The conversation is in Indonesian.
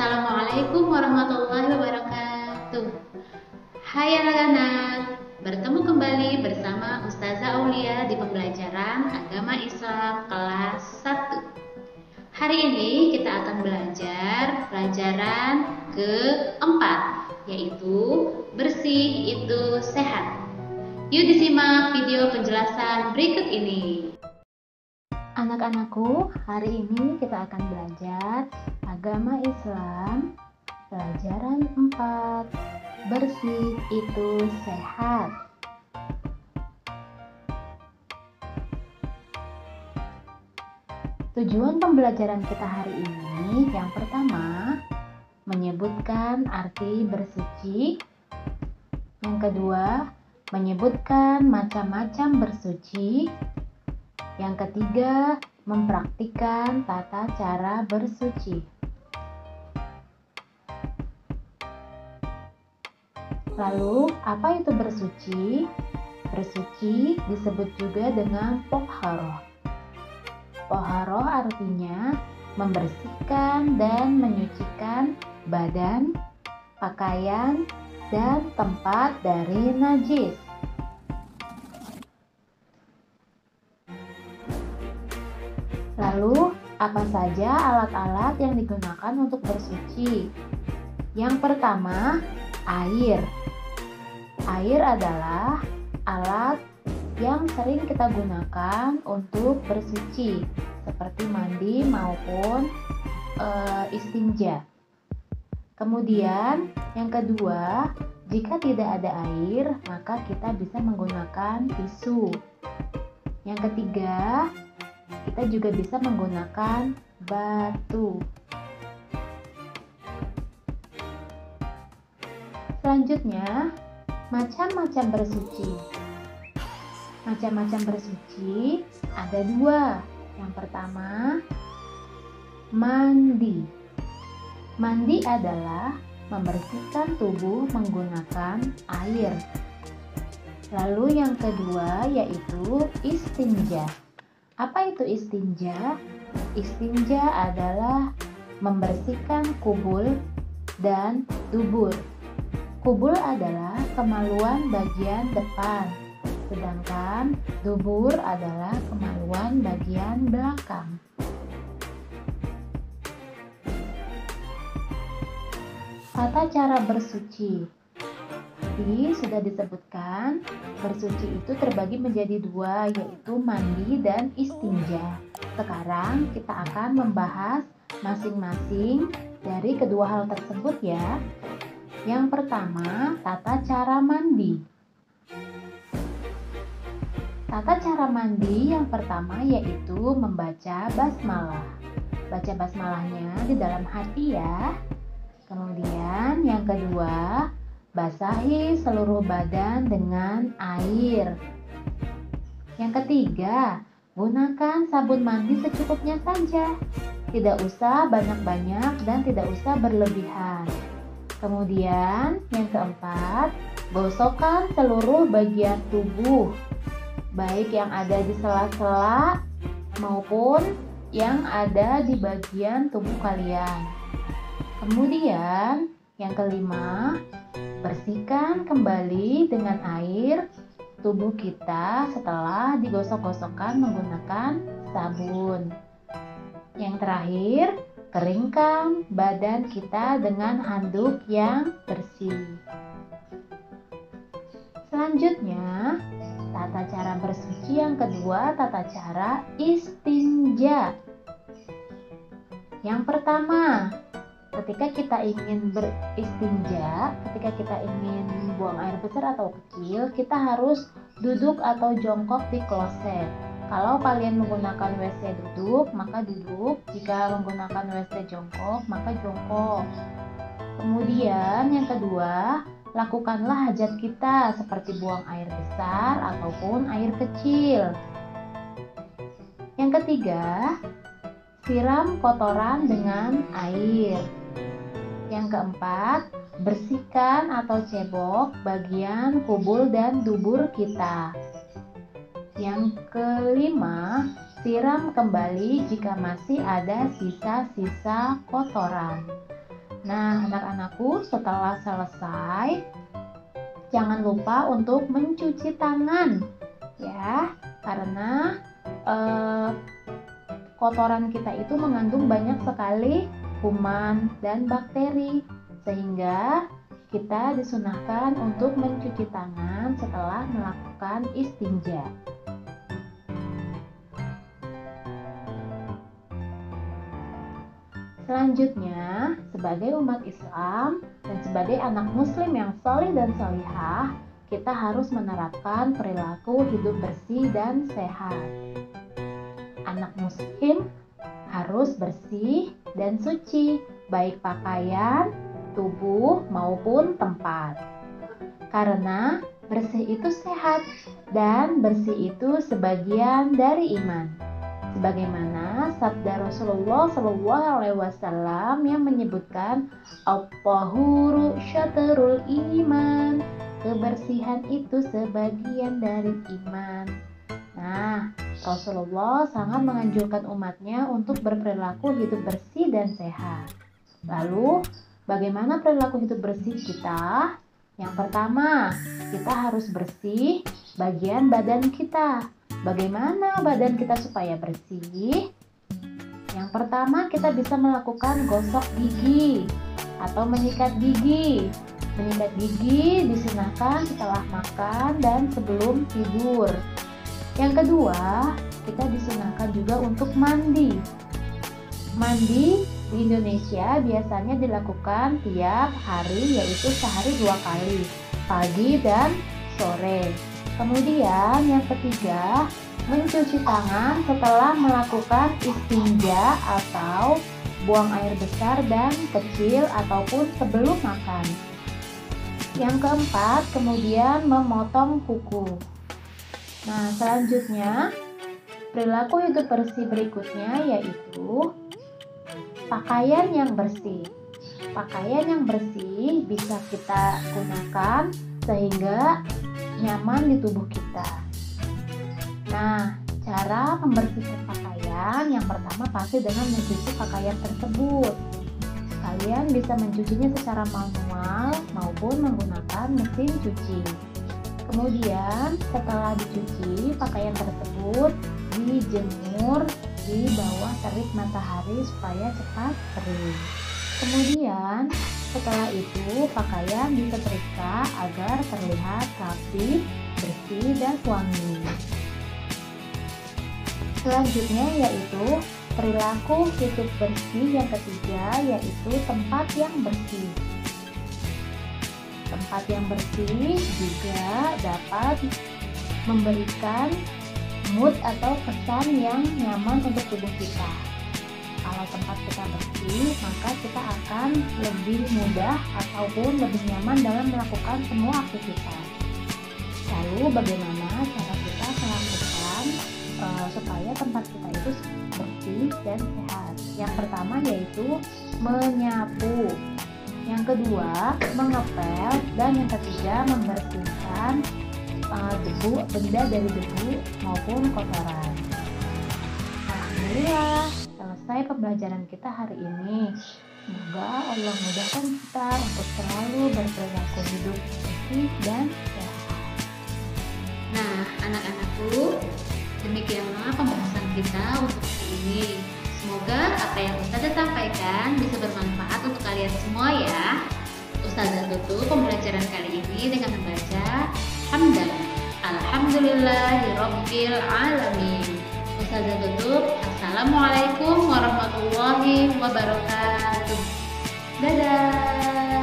Assalamualaikum warahmatullahi wabarakatuh. Hai anak-anak, bertemu kembali bersama Ustazah Aulia di pembelajaran Agama Islam kelas 1. Hari ini kita akan belajar pelajaran keempat, yaitu bersih itu sehat. Yuk disimak video penjelasan berikut ini. Anak-anakku, hari ini kita akan belajar Agama Islam pelajaran 4, bersih itu sehat. Tujuan pembelajaran kita hari ini yang pertama, menyebutkan arti bersuci. Yang kedua, menyebutkan macam-macam bersuci. Yang ketiga, mempraktikkan tata cara bersuci. Lalu, apa itu bersuci? Bersuci disebut juga dengan toharoh. Toharoh artinya membersihkan dan menyucikan badan, pakaian, dan tempat dari najis. Lalu, apa saja alat-alat yang digunakan untuk bersuci? Yang pertama, air. Air adalah alat yang sering kita gunakan untuk bersuci, seperti mandi maupun istinja. Kemudian, yang kedua, jika tidak ada air, maka kita bisa menggunakan tisu. Yang ketiga, kita juga bisa menggunakan batu. Selanjutnya, macam-macam bersuci. Macam-macam bersuci ada dua. Yang pertama, mandi. Mandi adalah membersihkan tubuh menggunakan air. Lalu yang kedua yaitu istinja. Apa itu istinja? Istinja adalah membersihkan kubul dan dubur. Kubul adalah kemaluan bagian depan, sedangkan dubur adalah kemaluan bagian belakang. Tata cara bersuci. Tadi sudah disebutkan, bersuci itu terbagi menjadi dua, yaitu mandi dan istinja. Sekarang kita akan membahas masing-masing dari kedua hal tersebut ya. Yang pertama, tata cara mandi. Tata cara mandi yang pertama yaitu membaca basmalah. Baca basmalahnya di dalam hati ya. Kemudian yang kedua, basahi seluruh badan dengan air. Yang ketiga, gunakan sabun mandi secukupnya saja. Tidak usah banyak-banyak dan tidak usah berlebihan. Kemudian yang keempat, gosokkan seluruh bagian tubuh, baik yang ada di sela-sela maupun yang ada di bagian tubuh kalian. Kemudian yang kelima, bersihkan kembali dengan air tubuh kita setelah digosok-gosokkan menggunakan sabun. Yang terakhir, keringkan badan kita dengan handuk yang bersih. Selanjutnya, tata cara bersuci yang kedua, tata cara istinja. Yang pertama, ketika kita ingin beristinja, ketika kita ingin buang air besar atau kecil, kita harus duduk atau jongkok di kloset. Kalau kalian menggunakan WC duduk, maka duduk. Jika menggunakan WC jongkok, maka jongkok. Kemudian yang kedua, lakukanlah hajat kita seperti buang air besar ataupun air kecil. Yang ketiga, siram kotoran dengan air. Yang keempat, bersihkan atau cebok bagian kubul dan dubur kita. Yang kelima, siram kembali jika masih ada sisa-sisa kotoran. Nah, anak-anakku, setelah selesai, jangan lupa untuk mencuci tangan, ya, karena kotoran kita itu mengandung banyak sekali kuman dan bakteri, sehingga kita disunahkan untuk mencuci tangan setelah melakukan istinja. Selanjutnya, sebagai umat Islam dan sebagai anak muslim yang saleh dan salihah, kita harus menerapkan perilaku hidup bersih dan sehat. Anak muslim harus bersih dan suci, baik pakaian, tubuh maupun tempat. Karena bersih itu sehat dan bersih itu sebagian dari iman. Sebagaimana sabda Rasulullah SAW yang menyebutkan at-tahuru syatrul iman, kebersihan itu sebagian dari iman. Nah, Rasulullah sangat menganjurkan umatnya untuk berperilaku hidup bersih dan sehat. Lalu, bagaimana perilaku hidup bersih kita? Yang pertama, kita harus bersih bagian badan kita. Bagaimana badan kita supaya bersih? Yang pertama, kita bisa melakukan gosok gigi atau menyikat gigi. Menyikat gigi disunahkan setelah makan dan sebelum tidur. Yang kedua, kita disunahkan juga untuk mandi. Mandi di Indonesia biasanya dilakukan tiap hari, yaitu sehari 2 kali, pagi dan sore. Kemudian yang ketiga, mencuci tangan setelah melakukan istinja atau buang air besar dan kecil ataupun sebelum makan. Yang keempat, kemudian memotong kuku. Nah, selanjutnya perilaku hidup bersih berikutnya yaitu pakaian yang bersih. Pakaian yang bersih bisa kita gunakan sehingga nyaman di tubuh kita. Nah, cara membersihkan pakaian yang pertama pasti dengan mencuci pakaian tersebut. Kalian bisa mencucinya secara manual maupun menggunakan mesin cuci. Kemudian setelah dicuci, pakaian tersebut dijemur di bawah terik matahari supaya cepat kering. Kemudian setelah itu pakaian disetrika agar terlihat rapi, bersih, dan wangi. Selanjutnya yaitu perilaku hidup bersih yang ketiga yaitu tempat yang bersih. Tempat yang bersih juga dapat memberikan mood atau kesan yang nyaman untuk tubuh kita. Kalau tempat kita bersih, maka kita akan lebih mudah ataupun lebih nyaman dalam melakukan semua aktivitas. Lalu bagaimana cara kita melakukan supaya tempat kita itu bersih dan sehat? Yang pertama yaitu menyapu. Yang kedua, mengepel, dan yang ketiga membersihkan benda dari debu maupun kotoran. Alhamdulillah, selesai pembelajaran kita hari ini. Semoga Allah mudahkan kita untuk selalu berperilaku hidup bersih dan sehat. Nah, anak-anakku, demikianlah pembahasan kita untuk hari ini. Semoga apa yang Ustazah sampaikan bisa bermanfaat untuk kalian semua ya. Ustazah tutup pembelajaran kali ini dengan membaca hamdan. Alhamdulillahirabbil alamin. Ustazah tutup. Assalamualaikum warahmatullahi wabarakatuh. Dadah.